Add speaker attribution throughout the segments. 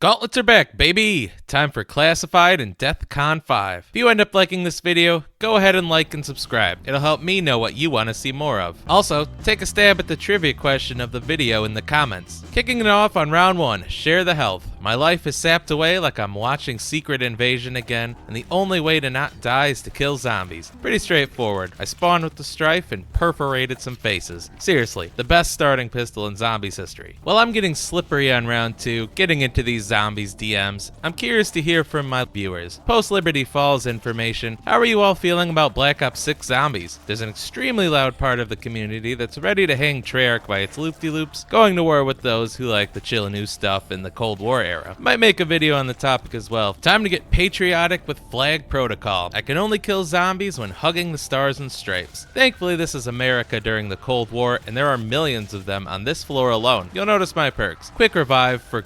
Speaker 1: Gauntlets are back, baby! Time for Classified and DeathCon 5. If you end up liking this video, go ahead and like and subscribe. It'll help me know what you want to see more of. Also, take a stab at the trivia question of the video in the comments. Kicking it off on round 1, share the health. My life is sapped away like I'm watching Secret Invasion again, and the only way to not die is to kill zombies. Pretty straightforward. I spawned with the Strife and perforated some faces. Seriously, the best starting pistol in zombies history. While I'm getting slippery on round 2, getting into these zombies DMs, I'm curious to hear from my viewers. Post Liberty Falls information, how are you all feeling about Black Ops 6 zombies? There's an extremely loud part of the community that's ready to hang Treyarch by its loop-de-loops, going to war with those who like the chill new stuff in the Cold War era. Might make a video on the topic as well. Time to get patriotic with Flag Protocol. I can only kill zombies when hugging the stars and stripes. Thankfully, this is America during the Cold War, and there are millions of them on this floor alone. You'll notice my perks. Quick revive for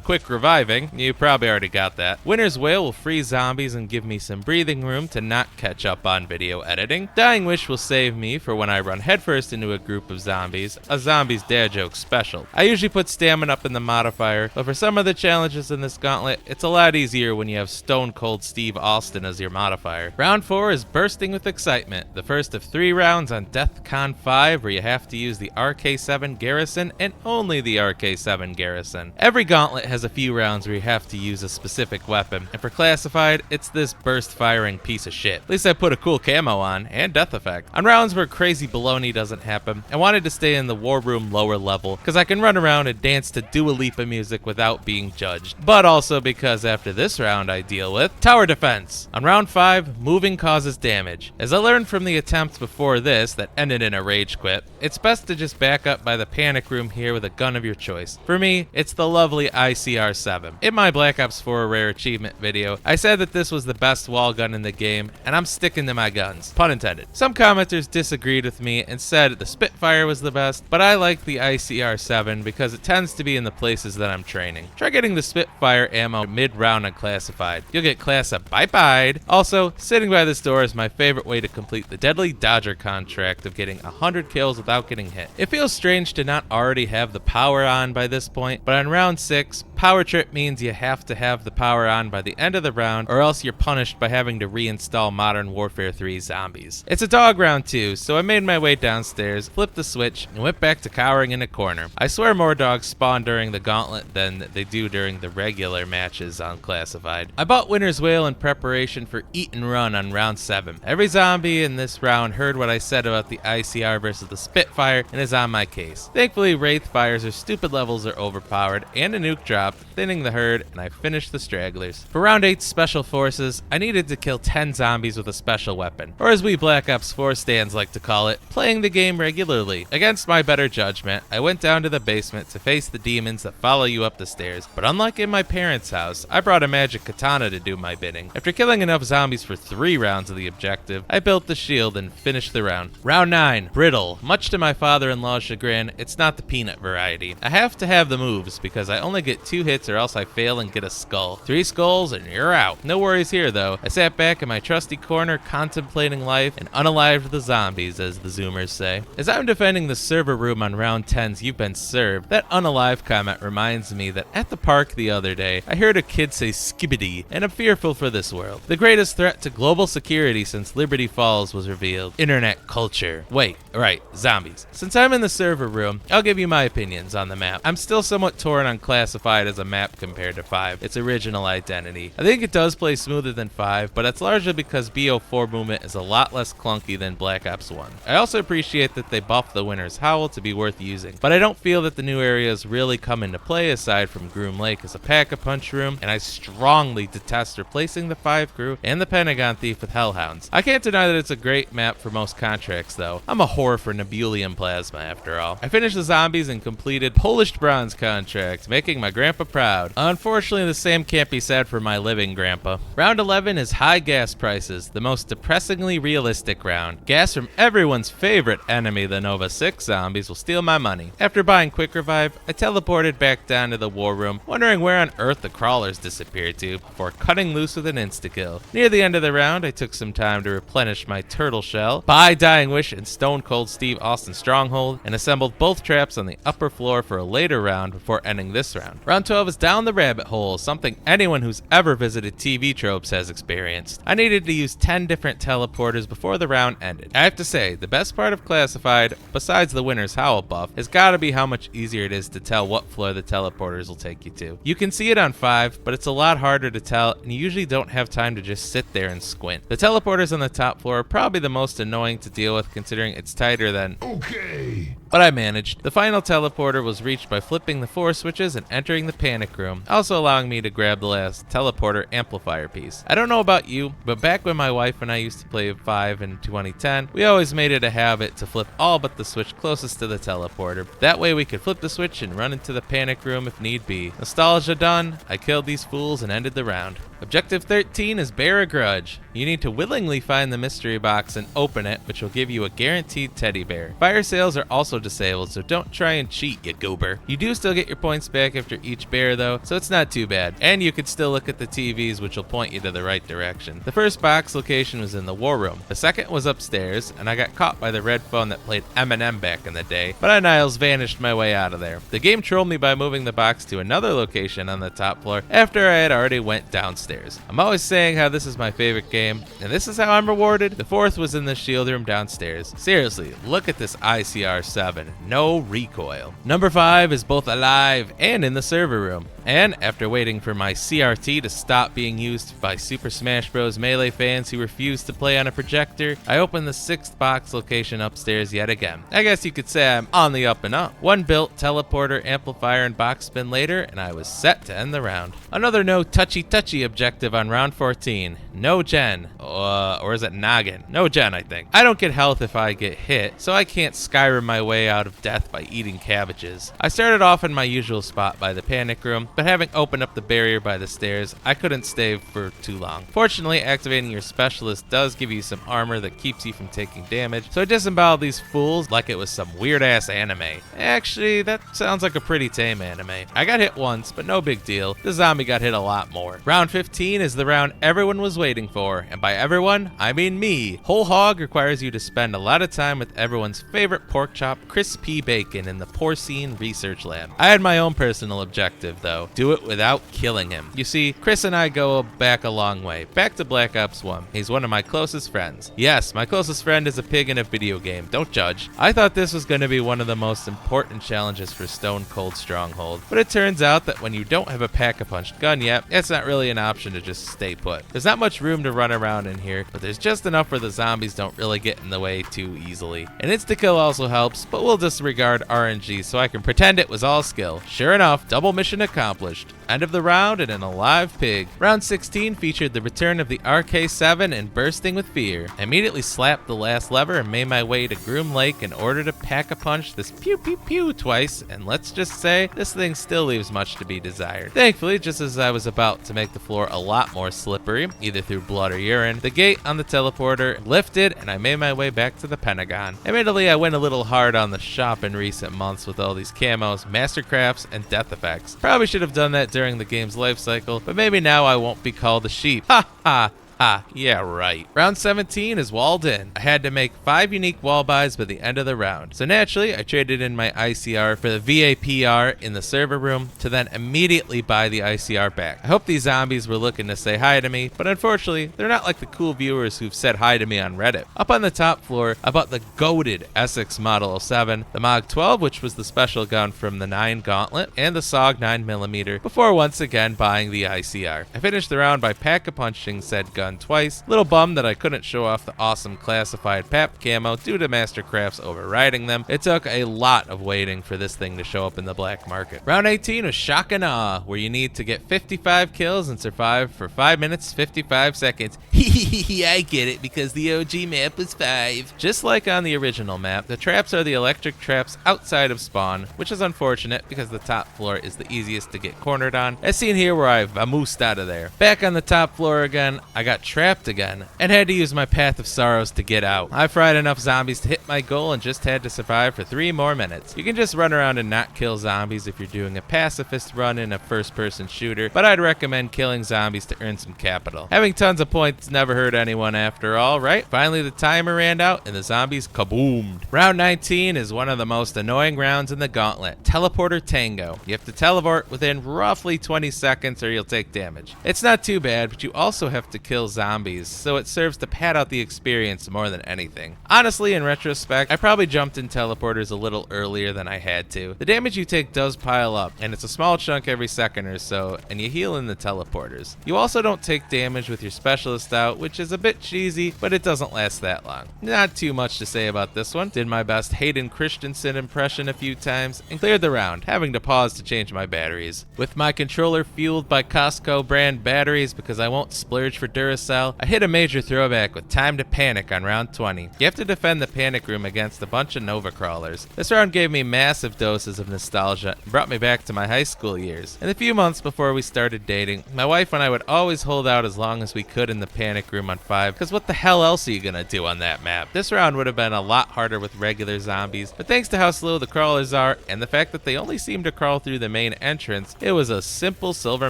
Speaker 1: quick reviving. You probably already got that. Winter's Wail will freeze zombies and give me some breathing room to not catch up on video editing. Dying Wish will save me for when I run headfirst into a group of zombies. A zombies dad joke special. I usually put stamina up in the modifier, but for some of the challenges in this gauntlet, it's a lot easier when you have Stone Cold Steve Austin as your modifier. Round 4 is bursting with excitement. The first of 3 rounds on DeathCon 5 where you have to use the RK7 Garrison and only the RK7 Garrison. Every gauntlet has a few rounds where you have to use a specific weapon, and for Classified, it's this burst firing piece of shit. At least I put a cool camo on, and death effect. On rounds where crazy baloney doesn't happen, I wanted to stay in the war room lower level, because I can run around and dance to Dua Lipa music without being judged. But also because after this round I deal with tower defense. On round 5, moving causes damage. As I learned from the attempts before this that ended in a rage quit, it's best to just back up by the panic room here with a gun of your choice. For me, it's the lovely ICR-7. In my Black Ops 4 Rare Achievement video, I said that this was the best wall gun in the game, and I'm sticking to my guns. Pun intended. Some commenters disagreed with me and said the Spitfire was the best, but I like the ICR-7 because it tends to be in the places that I'm training. Try getting the Spitfire ammo mid-round unclassified. You'll get class up bye-bye. Also, sitting by this door is my favorite way to complete the Deadly Dodger contract of getting 100 kills without getting hit. It feels strange to not already have the power on by this point, but on round 6, power trip means you have to have the power on by the end of the round, or else you're punished by having to reinstall Modern Warfare 3 zombies. It's a dog round too, so I made my way downstairs, flipped the switch, and went back to cowering in a corner. I swear more dogs spawn during the gauntlet than they do during the regular matches on Classified. I bought Winter's Wail in preparation for Eat and Run on round 7. Every zombie in this round heard what I said about the ICR versus the Spitfire and is on my case. Thankfully, Wraith Fires or stupid levels are overpowered, and a nuke dropped, thinning the herd, and I finished the stragglers. For round 8 Special Forces, I needed to kill 10 zombies with a special weapon, or as we Black Ops 4 stands like to call it, playing the game regularly. Against my better judgment, I went down to the basement to face the demons that follow you up the stairs, but unlike in my parents' house, I brought a magic katana to do my bidding. After killing enough zombies for 3 rounds of the objective, I built the shield and finished the round. Round 9, Brittle. Much to my father-in-law's chagrin, it's not the peanut variety. I have to have the moves because I only get 2 hits or else I fail and get a skull. 3 skulls and you're out. No worries here though. I sat back in my trusty corner contemplating life and unalived the zombies, as the Zoomers say. As I'm defending the server room on round 10's You've Been Served, that unalive comment reminds me that at the park the other day, I heard a kid say skibbity, and I'm fearful for this world. The greatest threat to global security since Liberty Falls was revealed. Internet culture. Wait, right, zombies. Since I'm in the server room, I'll give you my opinions on the map. I'm still somewhat torn on Classified as a map compared to 5, its original identity. I think it does play smoother than 5, but that's largely because BO4 movement is a lot less clunky than Black Ops 1. I also appreciate that they buffed the Winter's Howl to be worth using, but I don't feel that the new areas really come into play aside from Groom Lake as a pack-a-punch room, and I strongly detest replacing the 5 crew and the Pentagon Thief with Hellhounds. I can't deny that it's a great map for most contracts though. I'm a whore for Nebulium Plasma after all. I finished the zombies and completed Polished Bronze contract, making my grandpa proud. Unfortunately, the same can't be said for my living grandpa. Round 11 is high gas prices, the most depressingly realistic round. Gas from everyone's favorite enemy, the Nova 6 zombies, will steal my money. After buying Quick Revive, I teleported back down to the war room, wondering where on earth the crawlers disappeared to, before cutting loose with an insta-kill. Near the end of the round, I took some time to replenish my turtle shell, buy Dying Wish and Stone Cold Steve Austin Stronghold, and assembled both traps on the upper floor for a later round before ending this round. Round Round 12 is down the rabbit hole, something anyone who's ever visited TV Tropes has experienced. I needed to use 10 different teleporters before the round ended. I have to say, the best part of Classified, besides the winner's howl buff, has gotta be how much easier it is to tell what floor the teleporters will take you to. You can see it on 5, but it's a lot harder to tell, and you usually don't have time to just sit there and squint. The teleporters on the top floor are probably the most annoying to deal with, considering it's tighter than okay. But I managed. The final teleporter was reached by flipping the 4 switches and entering the panic room, also allowing me to grab the last teleporter amplifier piece. I don't know about you, but back when my wife and I used to play 5 in 2010, we always made it a habit to flip all but the switch closest to the teleporter. That way we could flip the switch and run into the panic room if need be. Nostalgia done, I killed these fools and ended the round. Objective 13 is Bear a Grudge. You need to willingly find the mystery box and open it, which will give you a guaranteed teddy bear. Fire sales are also disabled, so don't try and cheat, you goober. You do still get your points back after each bear though, so it's not too bad. And you can still look at the TVs, which will point you to the right direction. The first box location was in the war room. The second was upstairs, and I got caught by the red phone that played Eminem back in the day, but I Niles vanished my way out of there. The game trolled me by moving the box to another location on the top floor after I had already went downstairs. I'm always saying how this is my favorite game, and this is how I'm rewarded. The fourth was in the shield room downstairs. Seriously, look at this ICR-7. No recoil. Number 5 is both alive and in the server room. And after waiting for my CRT to stop being used by Super Smash Bros. Melee fans who refuse to play on a projector, I opened the 6th box location upstairs yet again. I guess you could say I'm on the up and up. One built, teleporter, amplifier, and box spin later, and I was set to end the round. Another no touchy objective on round 14. No gen. Or is it noggin? No gen, I think. I don't get health if I get hit, so I can't Skyrim my way out of death by eating cabbages. I started off in my usual spot by the panic room, but having opened up the barrier by the stairs, I couldn't stay for too long. Fortunately, activating your specialist does give you some armor that keeps you from taking damage, so I disemboweled these fools like it was some weird-ass anime. Actually, that sounds like a pretty tame anime. I got hit once, but no big deal. The zombie got hit a lot more. Round 15 is the round everyone was waiting for, and by everyone, I mean me. Whole hog requires you to spend a lot of time with everyone's favorite pork chop, Chris P. Bacon, in the Porcine Research Lab. I had my own personal objective, though. Do it without killing him. You see, Chris and I go back a long way, back to Black Ops 1. He's one of my closest friends. Yes, my closest friend is a pig in a video game. Don't judge. I thought this was going to be one of the most important challenges for Stone Cold Stronghold, but it turns out that when you don't have a pack-a-punch gun yet, it's not really an option to just stay put. There's not much room to run around in here, but there's just enough where the zombies don't really get in the way too easily. An insta-kill also helps, but we'll disregard RNG so I can pretend it was all skill. Sure enough, double mission accomplished. End of the round and an alive pig. Round 16 featured the return of the RK-7 and Bursting with Fear. I immediately slapped the last lever and made my way to Groom Lake in order to pack-a-punch this pew pew pew twice, and let's just say, this thing still leaves much to be desired. Thankfully, just as I was about to make the floor a lot more slippery, either through blood or urine, the gate on the teleporter lifted and I made my way back to the Pentagon. Admittedly, I went a little hard on the shop in recent months with all these camos, mastercrafts, and death effects. Probably should have done that during the game's life cycle, but maybe now I won't be called a sheep. Ha ha! Ah, yeah, right. Round 17 is walled in. I had to make 5 unique wall buys by the end of the round. So naturally, I traded in my ICR for the VAPR in the server room to then immediately buy the ICR back. I hope these zombies were looking to say hi to me, but unfortunately, they're not like the cool viewers who've said hi to me on Reddit. Up on the top floor, I bought the goated Essex Model 07, the Mag 12, which was the special gun from the 9 Gauntlet, and the SOG 9mm, before once again buying the ICR. I finished the round by pack-a-punching said gun twice. Little bummed that I couldn't show off the awesome classified PAP camo due to Mastercraft's overriding them. It took a lot of waiting for this thing to show up in the black market. Round 18 was Shock and Awe, where you need to get 55 kills and survive for 5 minutes 55 seconds. I get it, because the OG map was 5. Just like on the original map, the traps are the electric traps outside of spawn, which is unfortunate because the top floor is the easiest to get cornered on, as seen here where I vamoosed out of there. Back on the top floor again, I got got trapped again and had to use my Path of Sorrows to get out. I fried enough zombies to hit my goal and just had to survive for 3 more minutes. You can just run around and not kill zombies if you're doing a pacifist run in a first-person shooter, but I'd recommend killing zombies to earn some capital. Having tons of points never hurt anyone after all, right? Finally, the timer ran out and the zombies kaboomed. Round 19 is one of the most annoying rounds in the Gauntlet, Teleporter Tango. You have to teleport within roughly 20 seconds or you'll take damage. It's not too bad, but you also have to kill zombies, so it serves to pad out the experience more than anything. Honestly, in retrospect, I probably jumped in teleporters a little earlier than I had to. The damage you take does pile up, and it's a small chunk every second or so, and you heal in the teleporters. You also don't take damage with your specialist out, which is a bit cheesy, but it doesn't last that long. Not too much to say about this one. Did my best Hayden Christensen impression a few times, and cleared the round, having to pause to change my batteries. With my controller fueled by Costco brand batteries because I won't splurge for Duracell, I hit a major throwback with Time to Panic on round 20. You have to defend the panic room against a bunch of Nova crawlers. This round gave me massive doses of nostalgia and brought me back to my high school years. In the few months before we started dating, my wife and I would always hold out as long as we could in the panic room on 5, because what the hell else are you gonna do on that map? This round would have been a lot harder with regular zombies, but thanks to how slow the crawlers are and the fact that they only seem to crawl through the main entrance, it was a simple silver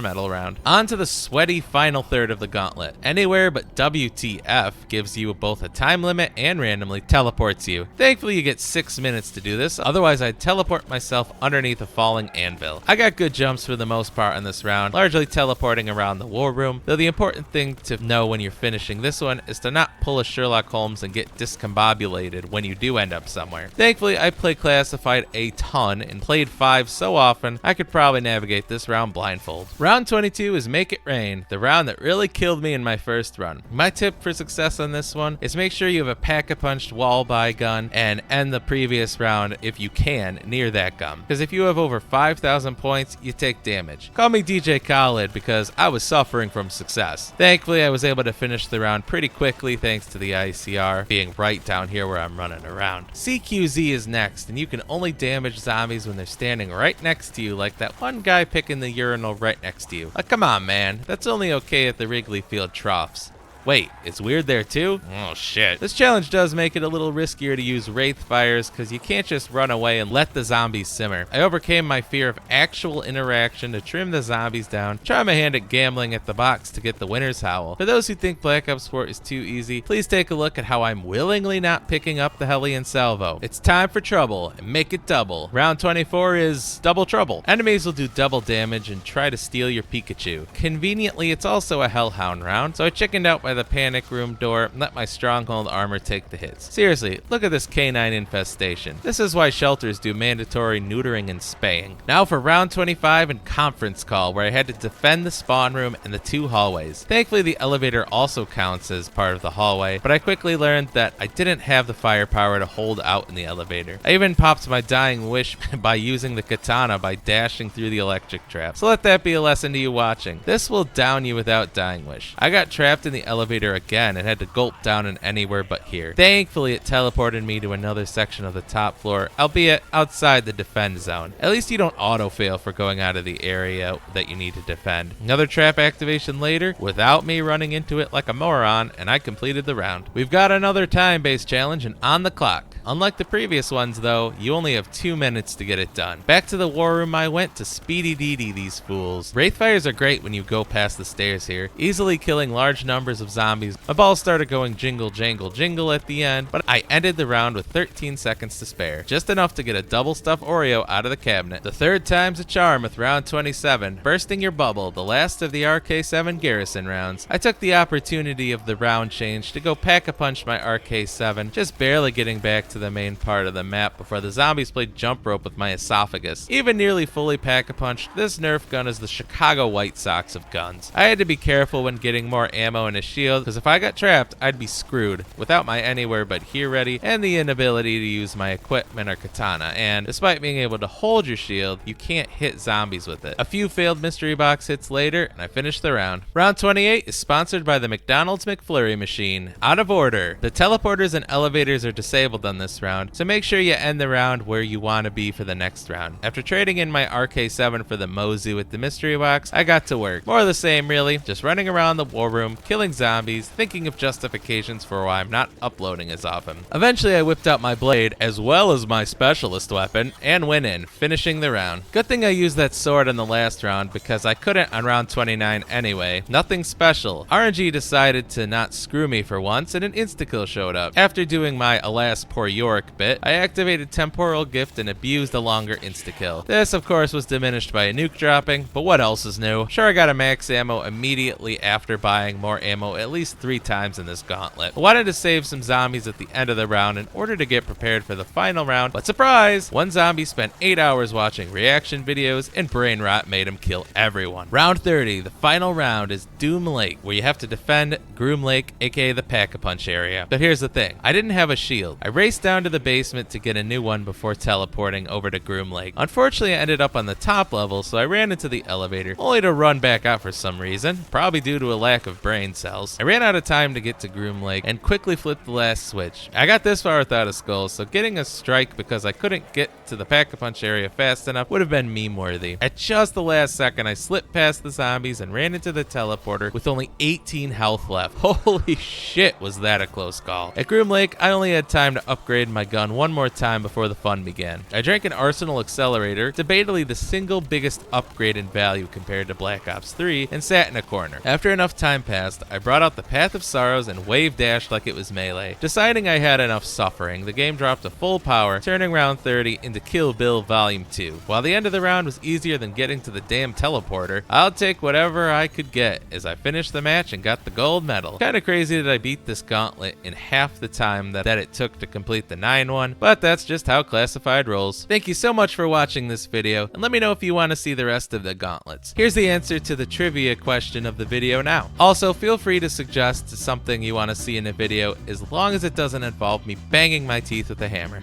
Speaker 1: medal round. On to the sweaty final third of the Gauntlet. Anywhere but WTF gives you both a time limit and randomly teleports you. Thankfully you get 6 minutes to do this, otherwise I'd teleport myself underneath a falling anvil. I got good jumps for the most part in this round, largely teleporting around the war room, though the important thing to know when you're finishing this one is to not pull a Sherlock Holmes and get discombobulated when you do end up somewhere. Thankfully I play Classified a ton and played 5 so often I could probably navigate this round blindfold. Round 22 is Make It Rain, the round that really killed me in my first run. My tip for success on this one is make sure you have a pack-a-punched wall-by gun and end the previous round if you can near that gun, because if you have over 5,000 points you take damage. Call me DJ Khaled because I was suffering from success. Thankfully I was able to finish the round pretty quickly thanks to the ICR being right down here where I'm running around. CQZ is next, and you can only damage zombies when they're standing right next to you, like that one guy picking the urinal right next to you. Like, come on man, that's only okay at the Wrigley Field troughs. Wait, it's weird there too? Oh shit. This challenge does make it a little riskier to use Wraith Fires because you can't just run away and let the zombies simmer. I overcame my fear of actual interaction to trim the zombies down, try my hand at gambling at the box to get the winner's howl. For those who think Black Ops 4 is too easy, please take a look at how I'm willingly not picking up the Hellion Salvo. It's time for trouble and make it double. Round 24 is Double Trouble. Enemies will do double damage and try to steal your Pikachu. Conveniently, it's also a Hellhound round, so I chickened out by the panic room door and let my stronghold armor take the hits. Seriously, look at this canine infestation. This is why shelters do mandatory neutering and spaying. Now for round 25 and conference call, where I had to defend the spawn room and the 2 hallways. Thankfully the elevator also counts as part of the hallway, but I quickly learned that I didn't have the firepower to hold out in the elevator. I even popped my dying wish by using the katana by dashing through the electric trap. So let that be a lesson to you watching. This will down you without dying wish. I got trapped in the elevator again and had to gulp down in anywhere but here. Thankfully it teleported me to another section of the top floor, albeit outside the defend zone. At least you don't auto fail for going out of the area that you need to defend. Another trap activation later without me running into it like a moron, and I completed the round. We've got another time-based challenge and on the clock. Unlike the previous ones though, you only have 2 minutes to get it done. Back to the war room I went to speedy DD these fools. Wraith Fires are great when you go past the stairs here, easily killing large numbers of zombies. My balls started going jingle jangle jingle at the end, but I ended the round with 13 seconds to spare. Just enough to get a double stuffed Oreo out of the cabinet. The third time's a charm with round 27, bursting your bubble, the last of the RK7 garrison rounds. I took the opportunity of the round change to go pack-a-punch my RK7, just barely getting back to the main part of the map before the zombies played jump rope with my esophagus. Even nearly fully pack-a-punched, this Nerf gun is the Chicago White Sox of guns. I had to be careful when getting more ammo and a shield, because if I got trapped, I'd be screwed, without my anywhere but here ready, and the inability to use my equipment or katana, and despite being able to hold your shield, you can't hit zombies with it. A few failed mystery box hits later, and I finished the round. Round 28 is sponsored by the McDonald's McFlurry machine. Out of order. The teleporters and elevators are disabled on this round, so make sure you end the round where you want to be for the next round. After trading in my RK7 for the Mozu with the mystery box, I got to work. More of the same really, just running around the war room, killing zombies, zombies, thinking of justifications for why I'm not uploading as often. Eventually I whipped out my blade as well as my specialist weapon and went in, finishing the round. Good thing I used that sword in the last round because I couldn't on round 29 anyway. Nothing special. RNG decided to not screw me for once and an insta-kill showed up. After doing my alas poor Yorick bit, I activated Temporal Gift and abused the longer insta-kill. This of course was diminished by a nuke dropping, but what else is new? Sure, I got a max ammo immediately after buying more ammo at least 3 times in this gauntlet. I wanted to save some zombies at the end of the round in order to get prepared for the final round, but surprise! One zombie spent 8 hours watching reaction videos and brain rot made him kill everyone. Round 30, the final round, is Doom Lake, where you have to defend Groom Lake, aka the Pack-a-Punch area. But here's the thing, I didn't have a shield. I raced down to the basement to get a new one before teleporting over to Groom Lake. Unfortunately, I ended up on the top level, so I ran into the elevator, only to run back out for some reason, probably due to a lack of brain cells. I ran out of time to get to Groom Lake and quickly flipped the last switch. I got this far without a skull, so getting a strike because I couldn't get to the Pack-a-Punch area fast enough would have been meme-worthy. At just the last second, I slipped past the zombies and ran into the teleporter with only 18 health left. Holy shit, was that a close call. At Groom Lake, I only had time to upgrade my gun one more time before the fun began. I drank an Arsenal Accelerator, debatably the single biggest upgrade in value compared to Black Ops 3, and sat in a corner. After enough time passed, I brought out the Path of Sorrows and wave dashed like it was melee. Deciding I had enough suffering, the game dropped to full power, turning round 30 into Kill Bill Volume 2. While the end of the round was easier than getting to the damn teleporter, I'll take whatever I could get as I finished the match and got the gold medal. Kinda crazy that I beat this gauntlet in half the time that it took to complete the 9-1, but that's just how Classified rolls. Thank you so much for watching this video, and let me know if you want to see the rest of the gauntlets. Here's the answer to the trivia question of the video now. Also, feel free to suggest something you want to see in a video as long as it doesn't involve me banging my teeth with a hammer.